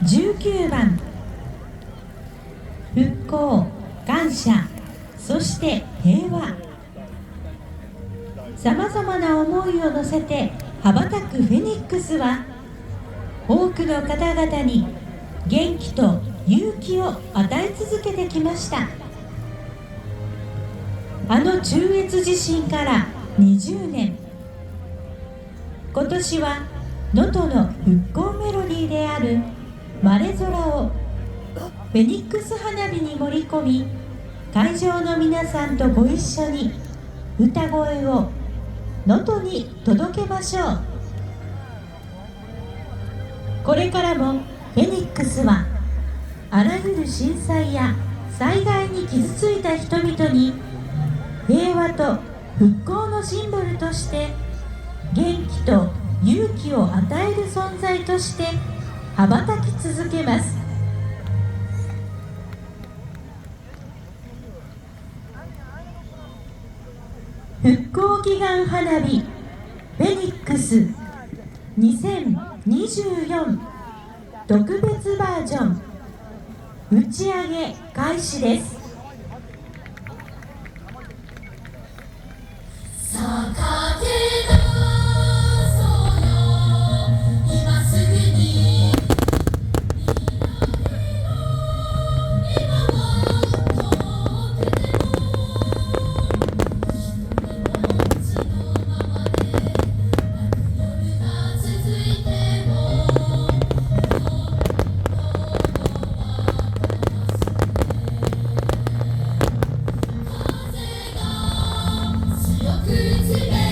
19番復興、感謝、そして平和。さまざまな思いを乗せて羽ばたくフェニックスは、多くの方々に元気と勇気を与え続けてきました。あの中越地震から20年、今年は能登の復興メロディーである晴れ空をフェニックス花火に盛り込み、会場の皆さんとご一緒に歌声を能登に届けましょう。これからもフェニックスは、あらゆる震災や災害に傷ついた人々に平和と復興のシンボルとして、元気と勇気を与える存在として羽ばたき続けます。復興祈願花火フェニックス2024特別バージョン打ち上げ開始です。強く